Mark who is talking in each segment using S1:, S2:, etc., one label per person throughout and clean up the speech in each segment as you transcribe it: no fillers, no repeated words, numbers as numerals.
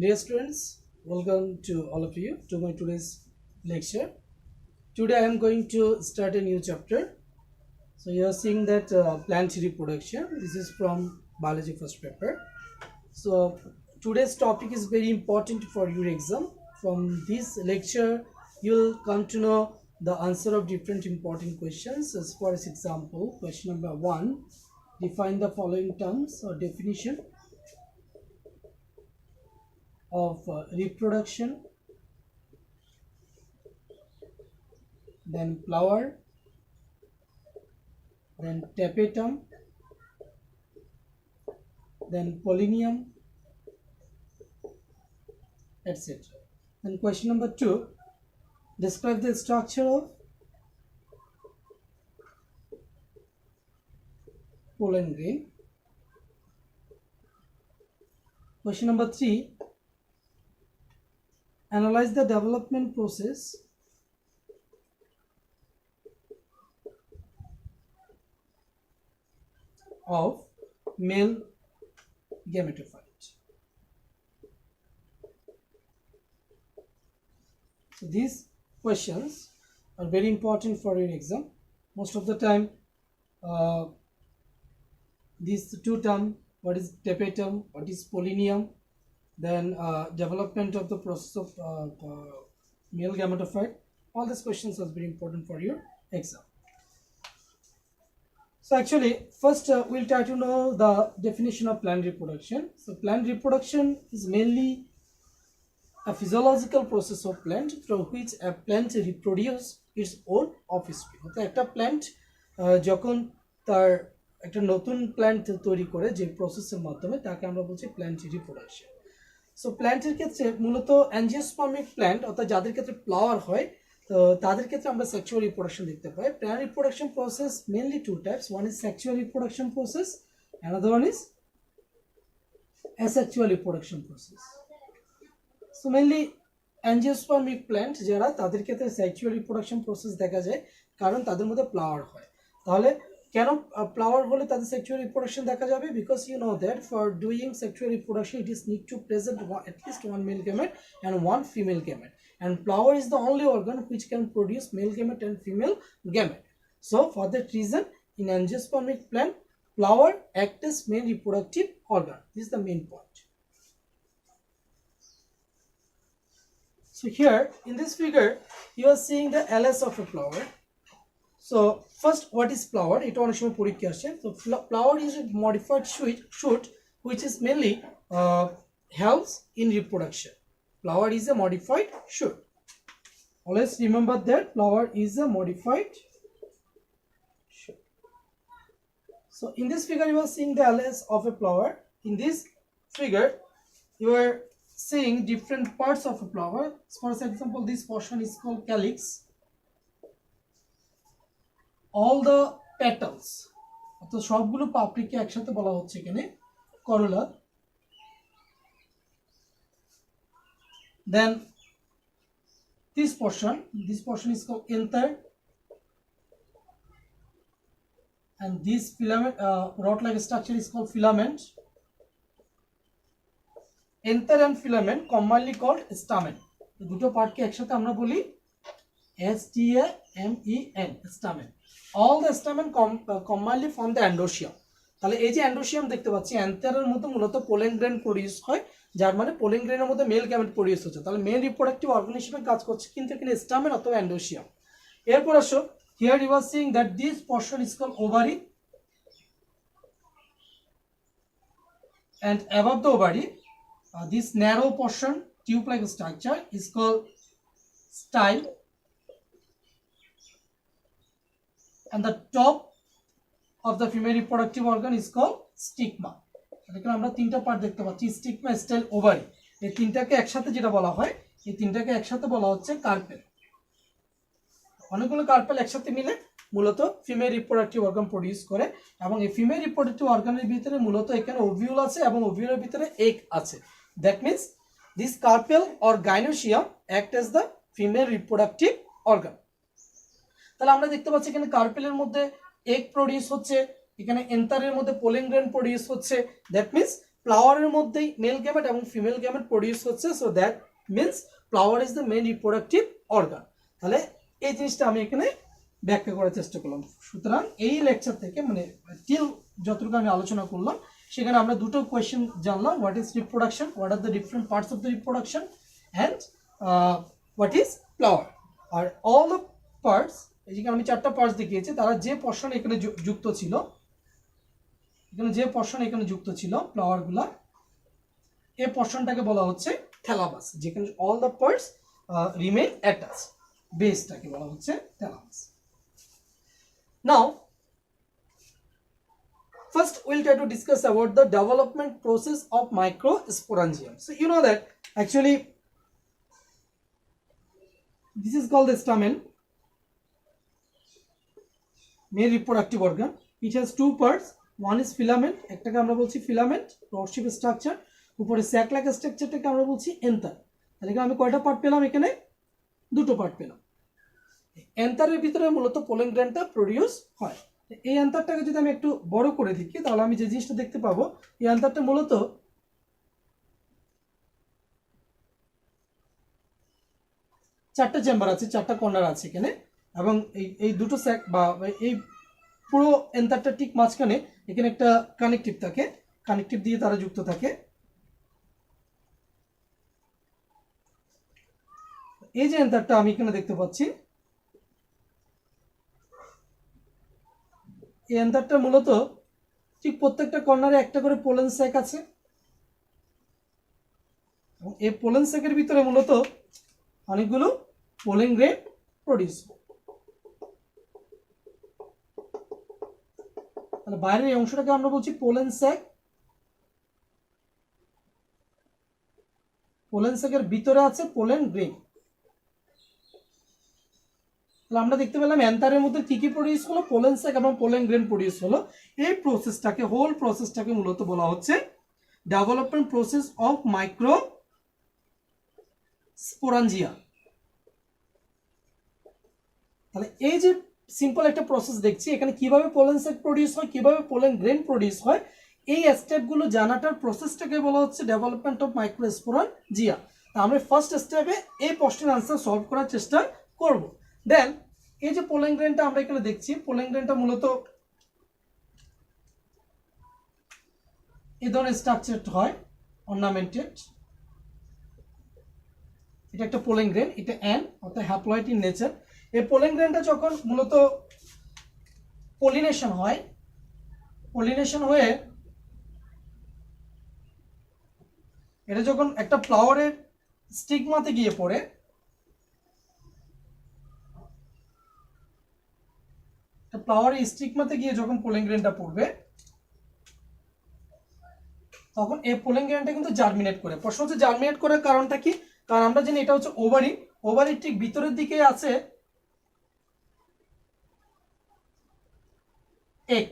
S1: Dear students, welcome to all of you to my today's lecture. Today I am going to start a new chapter. So you are seeing that plant reproduction. This is from biology first paper. So today's topic is very important for your exam. From this lecture, you'll come to know the answer of different important questions. As far as example, question number 1, define the following terms or definition of reproduction, then flower, then tapetum, then polonium, etc. And question number 2, describe the structure of pollen grain. Question number 3, analyze the development process of male gametophyte. So these questions are very important for your exam. Most of the time, these two terms, what is tapetum, what is polonium, then development of the process of male gametophyte, all these questions are very important for your exam. So actually, first we'll try to know the definition of plant reproduction. So plant reproduction is mainly a physiological process of plant through which a plant reproduce its own offspring. অর্থাৎ একটা plant যখন তার একটা নতুন plant তৈরি করে যে প্রসেসের মাধ্যমে তাকে আমরা বলছি প্ল্যান্ট রিপ্রোডাকশন। সো প্ল্যান্টের ক্ষেত্রে মূলত অ্যাঞ্জিওস্পার্মিক প্ল্যান্ট অর্থাৎ যাদের ক্ষেত্রে ফ্লাওয়ার হয় তো তাদের ক্ষেত্রে আমরা সেক্সুয়াল রিপ্রোডাকশন দেখতে পাই। Plant reproduction process mainly two types, one is sexual reproduction process, another one is asexual reproduction process. So mainly angiospermic plant যারা তাদের ক্ষেত্রে সেক্সুয়াল রিপ্রোডাকশন প্রসেস দেখা যায় কারণ তাদের মধ্যে ফ্লাওয়ার হয়। তাহলে কেন ফ্লাওয়ার হলে তাদের সেক্সুয়াল রিপ্রোডাকশন দেখা যাবে? Because you know that for doing sexual reproduction it is need to present at least one male gamete and one female gamete, and flower is the only organ which can produce male gamete and female gamete. So for that reason in angiospermic plant flower act as main reproductive organ. This is the main point. So here in this figure you are seeing the LS of a flower. So first, what is flower? It on show porikya asche. So flower is a modified shoot which is mainly helps in reproduction. Flower is a modified shoot. Always remember that flower is a modified shoot. So in this figure you are seeing the LS of a flower. In this figure you are seeing different parts of a flower. For example, this portion is called calyx. All the petals, অর্থাৎ সবগুলো পাপড়িকে একসাথে বলা হচ্ছে এখানে করোলা। Then this portion is called anther, and this filament rod-like structure is called filament. Anther and filament commonly called stamen. দুটো পার্টকে একসাথে আমরা বলি STAMEN, stamen. All the stamen commonly form the endoecium. তাহলে এই যে এন্ডোসিয়াম দেখতে পাচ্ছি অ্যান্থারের মধ্যে মূলত পোলেন গ্রেন প্রডিউস হয়, যার মানে পোলেন গ্রেনের মধ্যে মেল গ্যামেট প্রডিউস হচ্ছে। তাহলে মেল রিপ্রোডাক্টিভ অর্গান হিসেবে কাজ করছে কিন্তু এখানে স্টামেন অথবা এন্ডোসিয়াম। এরপর আসো, here you are seeing that this portion is called ovary, and above the ovary this narrow portion tube like structure is called style, and the top of the female reproductive organ is called stigma. এখানে আমরা তিনটা part দেখতে পাচ্ছি, stigma, style, ovary. এই তিনটাকে একসাথে যেটা বলা হয়, এই তিনটাকে একসাথে বলা হচ্ছে কার্পেল। অনেকগুলো কার্পেল একসাথে মিলে মূলত ফিমেল রিপ্রোডাক্টিভ অর্গান প্রডিউস করে, এবং এই ফিমেল রিপ্রোডাক্টিভ অর্গানের ভিতরে মূলত এখানে ওভিউল আছে এবং ওভিউলের ভিতরে এগ আছে। That means this carpel or gynoecium act as the female reproductive organ. তাহলে আমরা দেখতে পাচ্ছি এখানে কার্পেলের মধ্যে এগ প্রডিউস হচ্ছে, এখানে এন্থারের মধ্যে পোলেন গ্রেন প্রডিউস হচ্ছে। দ্যাট মিন্স ফ্লাওয়ারের মধ্যেই মেল গ্যামেট এবং ফিমেল গ্যামেট প্রডিউস হচ্ছে, so that means flower is the main reproductive organ. তাহলে এই জিনিসটা আমি এখানে ব্যাখ্যা করার চেষ্টা করলাম। সুতরাং এই লেকচার থেকে মানে টিল যতটুকু আমি আলোচনা করলাম সেখানে আমরা দুটো কোয়েশ্চেন জানলাম, what is reproduction, what are the different parts of the reproduction, and what is flower. আর অল দ্য পার্টস, যেখানে আমি চারটা পার্টস দেখিয়েছি, তারা যে পোর্শন এখানে যুক্ত ছিল, এখানে যে পোর্শন এখানে যুক্ত ছিল ফ্লাওয়ারগুলা, এই পোর্শনটাকে বলা হচ্ছে থ্যালামাস, যেখানে all the parts remain attach, বেসটাকে বলা হচ্ছে thalamus. Now first we'll try to discuss about the development process of microsporangium. So you know that actually this is called the stamen, male reproductive organ. It has two parts, one is filament, একটাকে আমরা বলছি filament, rod shape structure, উপরে sac like স্ট্রাকচারটাকে আমরা বলছি anther। তাহলে আমি কয়টা part পেলাম? এখানে দুটো পার্ট পেলাম। অ্যান্থারের ভিতরে মূলত পোলেন গ্ল্যান্ডটা প্রডিউস হয়। এই অ্যান্থারটাকে যদি আমি একটু বড় করে দেখি তাহলে আমি যে জিনিসটা দেখতে পাবো, এই অ্যান্থারটা মূলত চারটা চেম্বার আছে, চারটা কর্নার আছে এখানে, এবং এই দুটো স্যাক বা এই পুরো অ্যান্থারটা ঠিক মাঝখানে এখানে একটা কানেকটিভ থাকে, কানেকটিভ দিয়ে তারা যুক্ত থাকে। এই যে অ্যান্থারটা আমি এখানে দেখতে পাচ্ছি, এই অ্যান্থারটা মূলত ঠিক প্রত্যেকটা কর্নারে একটা করে পোলেন স্যাক আছে, এবং এই পোলেন স্যাকের ভিতরে মূলত অনেকগুলো পোলেন গ্রেন প্রডিউস হয়। তাহলে বাইরের এই অংশটাকে আমরা বলছি পোলেন স্যাক। পোলেন স্যাকের ভিতরে আছে পোলেন গ্রেন। তাহলে আমরা দেখতে পেলাম অ্যান্থারের মধ্যে কি কি প্রডিউস হলো, পোলেন স্যাক এবং পোলেন গ্রেন প্রডিউস হলো। এই প্রসেসটাকে, হোল প্রসেসটাকে মূলত বলা হচ্ছে ডেভেলপমেন্ট প্রসেস অফ মাইক্রোস্পোরাঞ্জিয়া। তাহলে এই যে সিম্পল একটা প্রসেস দেখছি, এখানে কিভাবে পোলেন স্যাক প্রডিউস হয়, কিভাবে পোলেন গ্রেন প্রডিউস হয়, এই স্টেপগুলো জানাটার প্রসেসটাকে বলা হচ্ছে ডেভেলপমেন্ট অফ মাইক্রোস্পোরাঞ্জিয়া। তা আমরা ফার্স্ট স্টেপে এই প্রশ্নের আনসার সলভ করার চেষ্টা করব। দেন এই যে পোলেন গ্রেনটা আমরা এখানে দেখছি, পোলেন গ্রেনটা মূলত এই ধরনের স্ট্রাকচারড হয়, অর্নামেন্টেড। এটা একটা পোলেন গ্রেন, এটা অ্যান অর্থাৎ হ্যাপ্লয়েড ইন নেচার। এই পোলেন গ্রেনটা যখন মূলত পলিনেশন হয়, পলিনেশন হয়ে এটা যখন একটা ফ্লাওয়ারের স্টিগমাতে গিয়ে পড়ে, ফ্লাওয়ারের স্টিগমাতে গিয়ে যখন পোলেন গ্রেনটা পড়বে, তখন এই পোলেন গ্রেনটা কিন্তু জার্মিনেট করে। প্রশ্ন হচ্ছে জার্মিনেট করার কারণটা কি? কারণ আমরা জানি এটা হচ্ছে ওভারি, ওভারির ঠিক ভিতরের দিকে আছে এগ।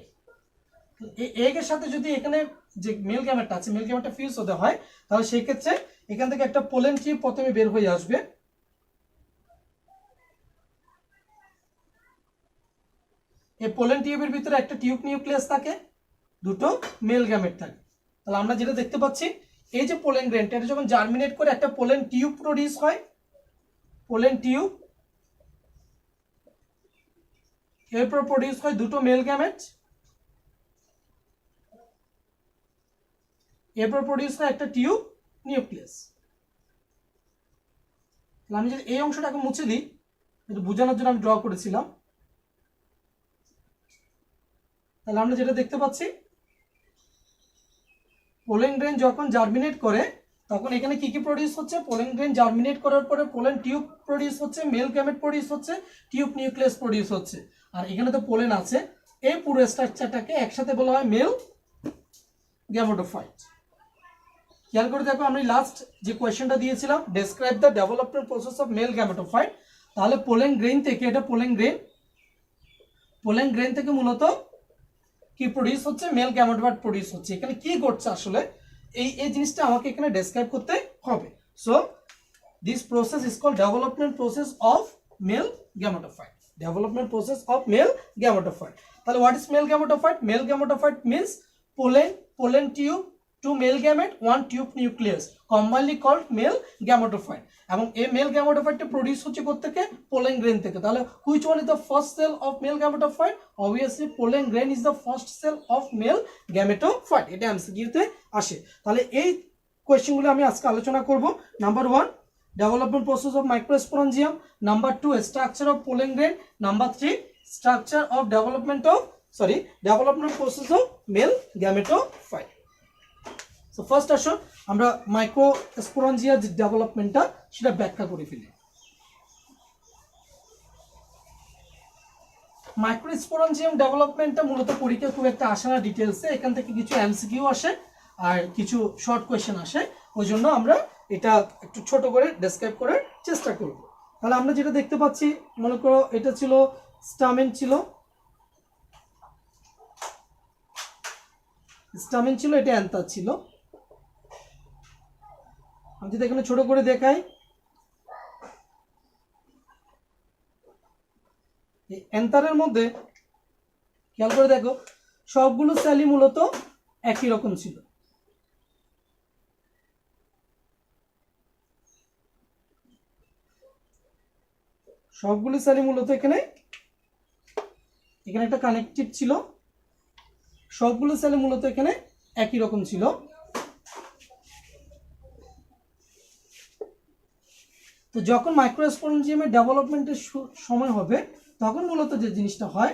S1: এই এগের সাথে যদি এখানে যে মেল গ্যামেটটা আছে, মেল গ্যামেটটা ফিউজ হতে হয়, তাহলে সেই ক্ষেত্রে এখান থেকে একটা পোলেন টিউব প্রথমে বের হয়ে আসবে। এই পোলেন টিউবের ভিতরে একটা টিউব নিউক্লিয়াস থাকে, দুটো মেল গ্যামেট থাকে। তাহলে আমরা যেটা দেখতে পাচ্ছি, এই যে পোলেন গ্রেনটা, এটা যখন জার্মিনেট করে একটা পোলেন টিউব প্রডিউস হয়, পোলেন টিউব, এরপর প্রডিউস হয় দুটো মেল গ্যামেট, এরপর প্রডিউস হয় একটা টিউব নিউক্লিয়াস। তাহলে আমি যদি এই অংশটাকে মুছে দিই, একটু বোঝানোর জন্য আমি ড্র করেছিলাম, তাহলে আমরা যেটা দেখতে পাচ্ছি, পোলেন গ্রেন যখন জার্মিনেট করে তখন এখানে কি কি প্রডিউস হচ্ছে, পোলেন গ্রেন জার্মিনেট করার পরে পোলেন টিউব প্রডিউস হচ্ছে, মেল গ্যামেট প্রডিউস হচ্ছে, টিউব নিউক্লিয়াস প্রডিউস হচ্ছে, আর এখানে তো পোলেন আছে। এই পুরো স্ট্রাকচারটাকে একসাথে বলা হয় মেল গ্যামেটোফাইট। খেয়াল করে দেখো, আমি লাস্ট যে কোয়েশ্চেনটা দিয়েছিলাম, describe the development process of male gametophyte, তাহলে পোলেন গ্রেন থেকে, এটা পোলেন গ্রেন, পোলেন গ্রেন থেকে মূলত কি প্রডিউস হচ্ছে, মেল গ্যামেটোফাইট প্রডিউস হচ্ছে। এখানে কি ঘটছে আসলে, এই জিনিসটা আমাকে এখানে ডেসক্রাইব করতে হবে। So this process is called development process of male gametophyte, development process of male gametophyte. তাহলে what is male gametophyte? Male gametophyte means pollen tube two male gamete one tube nucleus combinely called male gametophyte এবং এই mail গ্যামেটোফাইটটা produce হচ্ছে কোত্থেকে pollen grain থেকে তাহলে which one is the first cell of male gametophyte obviously pollen grain is the first cell of male gametophyte এটা এমসিকিউতে আসে তাহলে এই কোয়েশ্চেনগুলো আমি আজকে আলোচনা করব number 1 development process of microsporangium, number 2 structure of pollen grain, number 3 structure of development process of male gametophyte. So first আসো আমরা microsporangia যে ডেভেলপমেন্টটা সেটা ব্যাখ্যা করে ফেলি মাইক্রোস্পোরাঞ্জিয়াম ডেভেলপমেন্টটা মূলত পরীক্ষা খুব একটা আসে না ডিটেইলসে এখান থেকে কিছু এমসিকিউ আসে আর কিছু শর্ট কোয়েশ্চেন আসে ওই জন্য আমরা এটা একটু ছোট করে ডেসক্রাইব করার চেষ্টা করব তাহলে আমরা যেটা দেখতে পাচ্ছি মনে করো এটা ছিল স্টামেন ছিল এটা অ্যান্থার ছিল আমি যদি এখানে ছোট করে দেখাই এই অ্যান্থারের মধ্যে খেয়াল করে দেখো সবগুলো সেলই মূলত একই রকম ছিল সবগুলো সেলই মূলত এখানে একটা কানেক্টিভ ছিল সবগুলো সেলই মূলত এখানে একই রকম ছিল তো যখন মাইক্রোস্পোরাঞ্জিয়ামের ডেভেলপমেন্টের সময় হবে তখন মূলত যে জিনিসটা হয়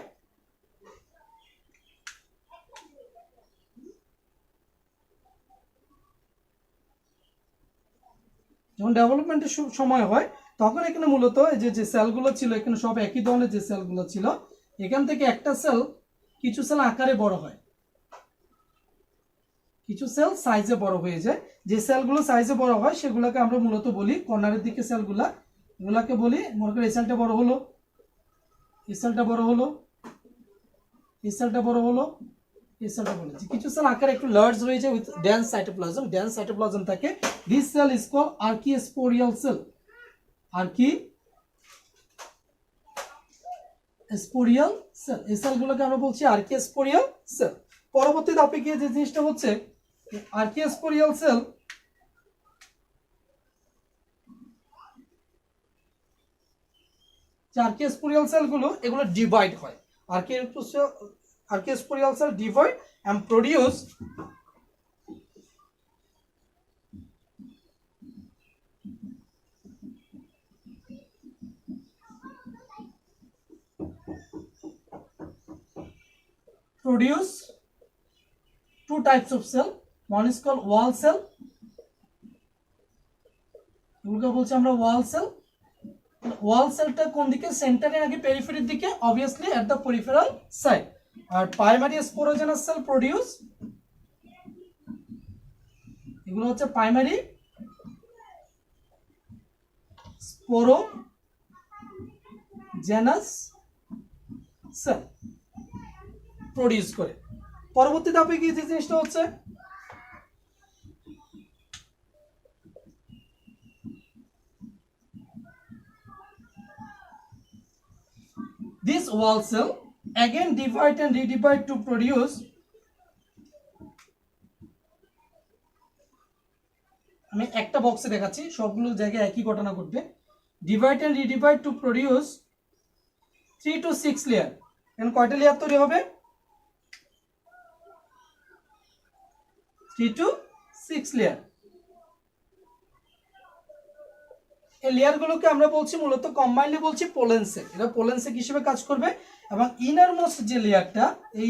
S1: যখন ডেভেলপমেন্টের সময় হয় তখন এখানে মূলত এই যে সেলগুলো ছিল এখানে সব একই ধরনের যে সেলগুলো ছিল এখান থেকে একটা সেল কিছু সেল আকারে বড় হয় কিছু সেল সাইজে বড় হয়ে যায় যে সেলগুলো সাইজে বড় হয় সেগুলোকে আমরা মূলত বলি কর্নারের দিকে সেলগুলা এগুলাকে বলি মনে করি এই সেলটা বড় হলো এই সেলটা বড় হলো এই সেলটা বড় হলো এই সেলটা বড় হলো কিছু সেল আকারে একটু লার্জ হয়ে যায় উইথ ডেন্স সাইটোপ্লাজম থাকে this cell is called archesporial cell archesporial cell এই সেলগুলোকে আমরা বলছি আর্কিস্পোরিয়াল সেল পরবর্তী ধাপে গিয়ে যে জিনিসটা হচ্ছে আর্কিস্পোরিয়াল সেল আর্কিস্পোরিয়াল সেলগুলো এগুলো ডিভাইড হয় archesporial cell divide and produce two types of cell one is called wall cell এগুলোকে বলছি আমরা wall cellটা কোন দিকে সেন্টারে নাকি পেরিফেরির দিকে obviously at the peripheral side R primary sporogenous cell produce এগুলো হচ্ছে primary sporogenous cell প্রডিউস করে পরবর্তী ধাপে গিয়ে যে জিনিসটা হচ্ছে this wall cell again divide and redivide to produce আমি একটা বক্সে দেখাচ্ছি সবগুলো জায়গায় একই ঘটনা ঘটবে divide and redivide to produce 3 to 6 layer এখন কয়টা লেয়ার তৈরি হবে 3 to 6 লেয়ার এই লেয়ারগুলোকে আমরা বলছি মূলত কম্বাইনলি বলছি পোলেন সেল এটা পোলেন সেল হিসেবে কাজ করবে এবং ইনারমোস্ট যে লেয়ারটা এই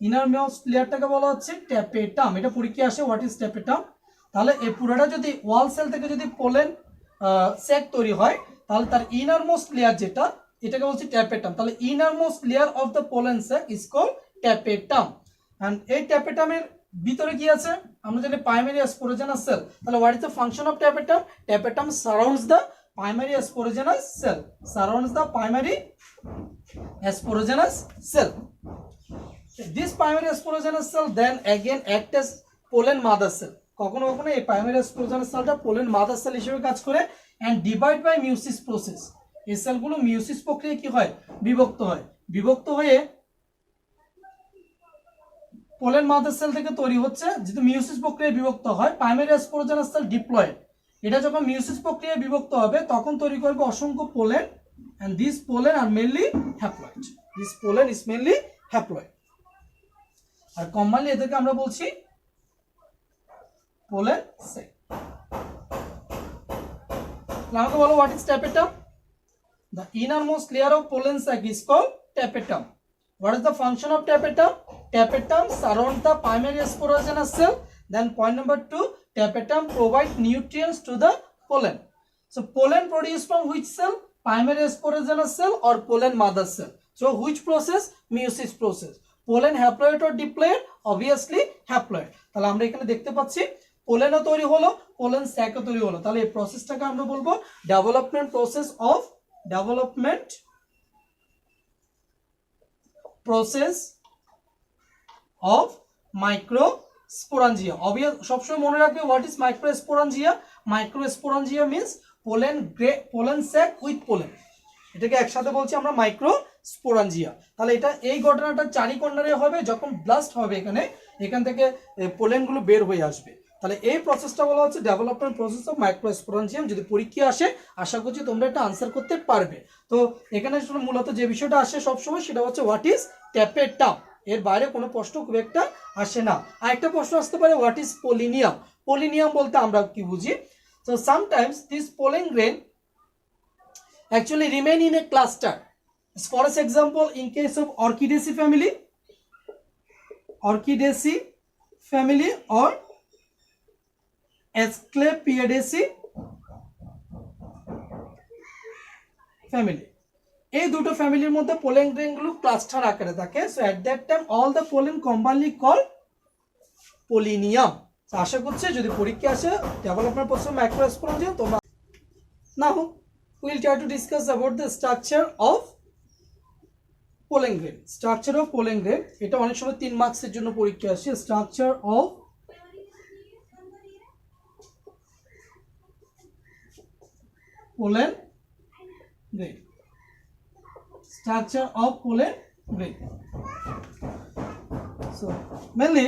S1: ইনারমোস্ট লেয়ারটাকে বলা হচ্ছে ট্যাপেটাম এটা পরীক্ষায় আসে হোয়াট ইজ ট্যাপেটাম তাহলে এই পুরোটা যদি ওয়াল সেল থেকে যদি পোলেন স্যাক তৈরি হয় তাহলে তার ইনারমোস্ট লেয়ার যেটা এটাকে বলছি ট্যাপেটাম তাহলে innermost layer of the pollen sac is called tapetum and এই ট্যাপেটামের ভিতরে কি আছে আমরা জানি প্রাইমারি স্পোরোজেনাস সেল তাহলে what is the function of tapetum surrounds the primary sporogenous cell this primary sporogenous cell then again act as pollen mother cell কখনো কখনো এই প্রাইমারি স্পোরোজেনাস সেলটা পোলেন মাদার সেল হিসেবে কাজ করে and divide by meiosis process এই সেলগুলো meiosis প্রক্রিয়ায় কি হয় বিভক্ত হয়ে পোলেন মাদার সেল থেকে তৈরি হচ্ছে, যেহেতু মিওসিস প্রক্রিয়ায় বিভক্ত হয়, প্রাইমারি স্পোরোজেনাস সেল ডিপ্লয়েড, এটা যখন মিওসিস প্রক্রিয়ায় বিভক্ত হবে তখন তৈরি করবে অসংখ্য pollen, and these pollen are mainly haploid. This pollen is mainly haploid. আর কমনলি এদেরকে আমরা বলছি পোলেন সেল। আমাকে বলো, what is tapetum? The innermost layer of pollen sac is called tapetum. What is the function of tapetum? Tapetum surround the primary sporogenous cell. Then point number 2, tapetum provide nutrients to the pollen. So pollen produced from which cell? Primary sporogenous cell or pollen mother cell. So which process? Meiosis process. Pollen haploid or diploid? Obviously haploid. তাহলে আমরা এখানে দেখতে পাচ্ছি পোলেনও তৈরি হলো, pollen স্যাকও তৈরি হলো। তাহলে এই প্রসেসটাকে আমরা বলবো ডেভেলপমেন্ট প্রসেস অফ মাইক্রোস্পোরাঞ্জিয়া। সবসময় মনে রাখবে, what is microsporangia? Microsporangia means pollen sac with pollen, এটাকে একসাথে বলছি আমরা মাইক্রোস্পোরাঞ্জিয়া। তাহলে এটা এই ঘটনাটা চারি কর্নারে হবে, যখন ব্লাস্ট হবে এখান থেকে পোলেনগুলো বের হয়ে আসবে। তাহলে এই প্রসেসটা বলা হচ্ছে ডেভেলপমেন্ট প্রসেস অফ মাইক্রোস্পোরাঞ্জিয়াম। যদি পরীক্ষা আসে আশা করছি তোমরা এটা আনসার করতে পারবে। তো এখানে মূলত যে বিষয়টা আসে সবসময় সেটা হচ্ছে হোয়াট ইজ ট্যাপেটাম, এর বাইরে কোনো প্রশ্ন খুব একটা আসে না। আর একটা প্রশ্ন আসতে পারে হোয়াট ইজ পোলিনিয়াম। পোলিনিয়াম বলতে আমরা কি বুঝি? So sometimes this pollen grain actually remain in a cluster. For example, in case of Orchidaceae family or Asclepiadaceae family, এই দুটো ফ্যামিলির মধ্যে পোলেন গ্রেনগুলো ক্লাস্টার আকারে থাকে। So at that time all the pollen combinely call pollinium. আশা করছি যদি পরীক্ষা আসে ডেভেলপমেন্ট প্রসেস অফ মাইক্রোস্পোরাঞ্জিয়াম তোমরা। Now will try to discuss about the structure of pollen grain. Structure of pollen grain, এটা অনেক সময় 3 মার্কসের জন্য পরীক্ষা আসে। Structure of pollen grain. Structure of pollen grain. So mainly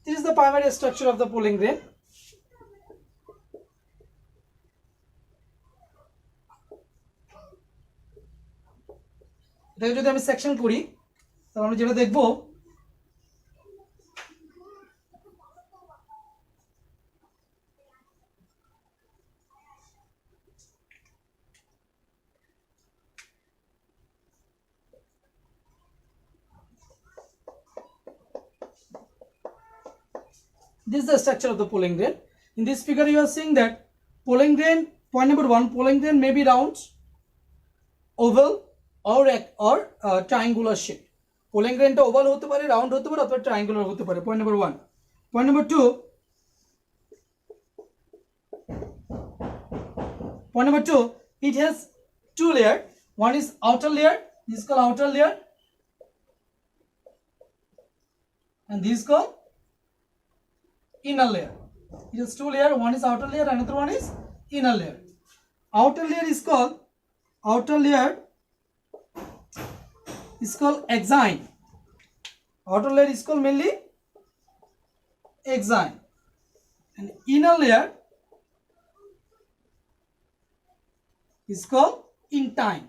S1: this is the primary structure of the pollen grain. এটাকে যদি আমি সেকশন করি তাহলে আমরা যেটা দেখব, this is the structure of the pollen grain. In this figure you are seeing that pollen grain, point number 1, pollen grain may be round, oval or triangular shape. Pollen grain টা oval হতে পারে, round হতে পারে অথবা triangular হতে পারে। Point number 1। Point number 2, point number 2, it has 2 layer. One is outer layer, this is called outer layer, and this is called inner layer. It has 2 layer, one is outer layer, another one is inner layer. Outer layer is called exine. Outer layer is called mainly exine, and inner layer is called intine.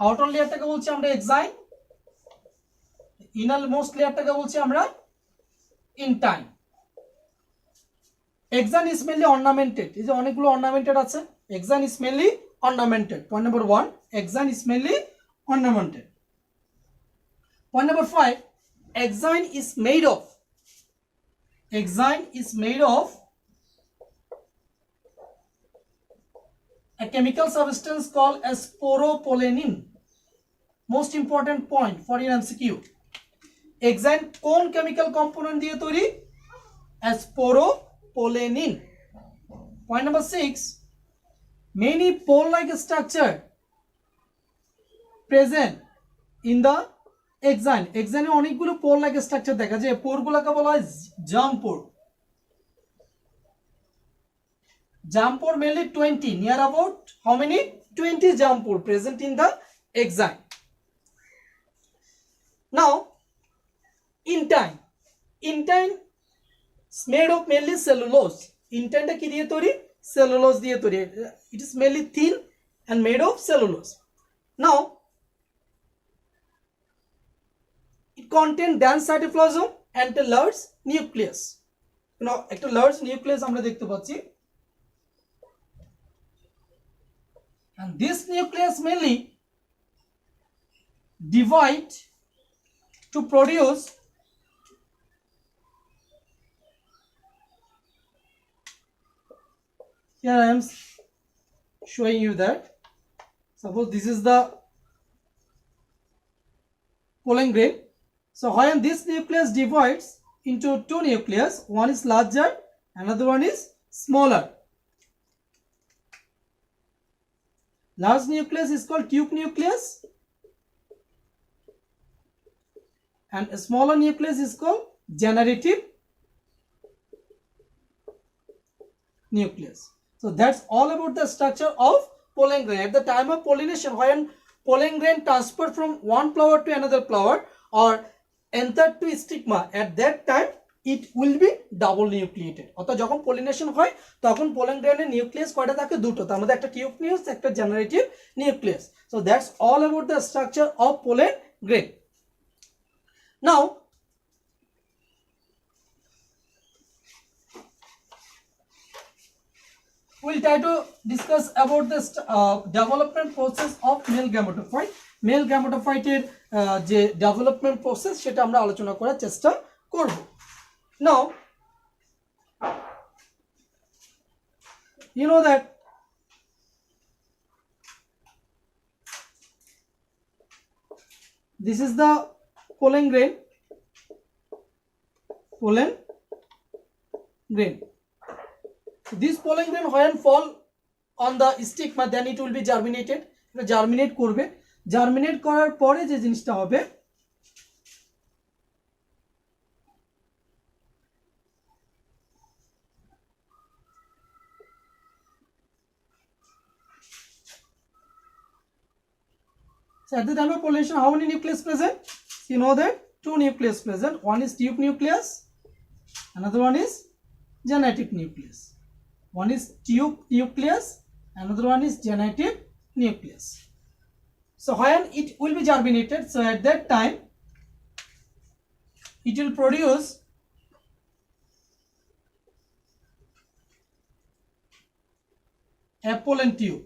S1: Outer layer টাকে বলছি আমরা exine, inner most layer টাকে বলছি আমরা intine. Exine is mainly ornamented. এই যে অনেকগুলো ornamented আছে, exine is mainly ornamented. Point number 1, exine is mainly ornamented. Point number 5, exine is made of a chemical substance called as sporopollenin. Most important point for your MCQ. Exine কোন chemical component দিয়ে তৈরি? As sporopollenin. Point number 6, many pole-like structure present in the exine. Exine অনেকগুলো পোর like structure দেখা যায়, পোরগুলোকে বলা হয় জাম পোর। Jump pore mainly 20, near about how many? 20 jump pore present in the exine. Now, intine is made of mainly cellulose. Intine টা কি দিয়ে তৈরি? Cellulose দিয়ে তৈরি। It is mainly thin and made of cellulose. Now, it contains dense cytoplasm and a large nucleus. একটা large nucleus আমরা দেখতে পাচ্ছি। And this nucleus mainly divide to produce here I am showing you that suppose this is the pollen grain. So when this nucleus divides into two nucleus, one is larger, another one is smaller. Large nucleus is called tube nucleus and a smaller nucleus is called generative nucleus. So that's all about the structure of pollen grain. At the time of pollination, when pollen grain transfer from one flower to another flower or enter to stigma, at that time it will be double nucleated. অর্থাৎ যখন pollination হয় তখন pollen গ্রেনের nucleus কয়টা থাকে? দুটো। তার মধ্যে একটা টিউব নিউক্লিয়াস, একটা generative nucleus. So that's all about the structure of pollen grain. Now, we'll try to discuss about the development process of male gametophyte. Male gametophyte এর যে ডেভেলপমেন্ট প্রসেস সেটা আমরা আলোচনা করার চেষ্টা করব। Now, you know that this is the pollen grain. This pollen grain when fall on the stigma, then it will be germinated. Germinate করবে, germinate করার পরে যে জিনিসটা হবে so at the time of pollination, how many nucleus present? You know that two nucleus present. One is tube nucleus, another one is genetic nucleus. One is tube nucleus, another one is genetic nucleus. So when it will be germinated, so at that time it will produce a pollen tube.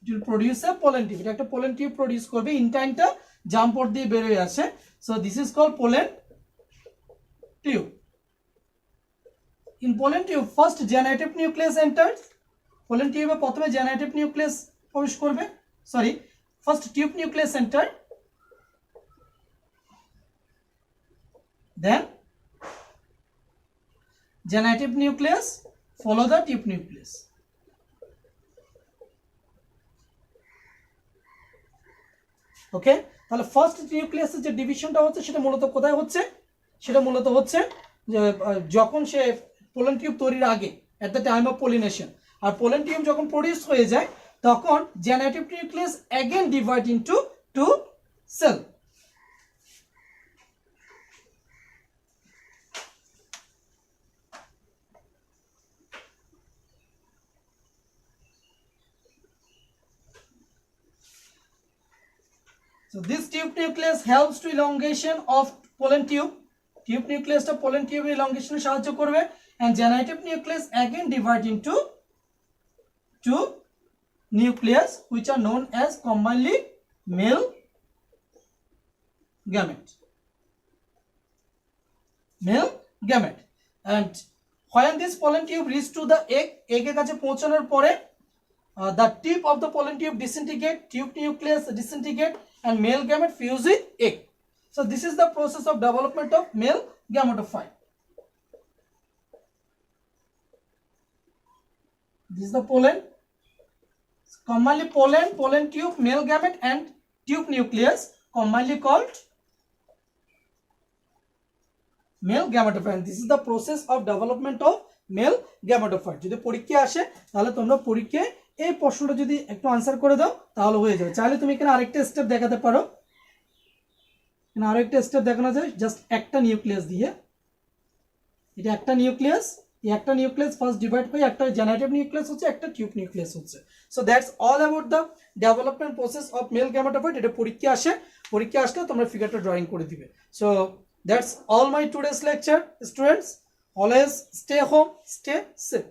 S1: It will produce a pollen tube. এটা একটা pollen tube produce করবে, ইনটাইনটা jump পোর দিয়ে বের হয়ে আসে। So this is called pollen tube. In pollen tube, first generative nucleus enters. Pollen tube এ প্রথমে generative nucleus প্রবেশ করবে, sorry first tube nucleus enter, then generative nucleus follow the tube nucleus. ওকে, তাহলে first নিউক্লিয়াসের যে ডিভিশনটা হচ্ছে সেটা মূলত কোথায় হচ্ছে? সেটা মূলত হচ্ছে যে যখন সে পোলেন টিউব তৈরির আগে, at the time of pollination. আর পোলেন টিউব যখন প্রডিউস হয়ে যায় তখন generative nucleus again divide into two cell. So this tube nucleus helps to elongation of pollen tube. Tube nucleus টা pollen tube elongation এ সাহায্য করবে, and generative nucleus again divide into two nucleus which are known as commonly male gamete. Male gamete. And when this pollen tube reach to the egg, egg এর কাছে পৌঁছানোর পরে the tip of the pollen tube disintegrate, tube nucleus disintegrate, and male gamete fuse with egg. So this is the process of development of male gametophyte. This is the pollen. Commonly pollen, pollen tube, male gamete and tube nucleus commonly called male gametophyte. This is the process of development of male gametophyte. যদি পরীক্ষা আসে তাহলে তোমরা পরীক্ষায় এই প্রশ্নটা যদি একটু আনসার করে দাও তাহলে হয়ে যাবে। চাইলে তুমি এখানে আরেকটা স্টেপ দেখাতে পারো, এখানে আরেকটা স্টেপ দেখানো যায় জাস্ট একটা নিউক্লিয়াস দিয়ে, এটা একটা নিউক্লিয়াস, এই একটা নিউক্লিয়াস ফার্স্ট ডিভাইড হয়ে একটা জেনারেটিভ নিউক্লিয়াস হচ্ছে, একটা টিউব নিউক্লিয়াস হচ্ছে। So that's all about the development process of male gametophyte. এটা পরীক্ষা আসে, পরীক্ষা আসলে তোমরা ফিগারটা ড্রয়িং করে দিবে। So that's all my today's lecture students. Always stay home, stay safe.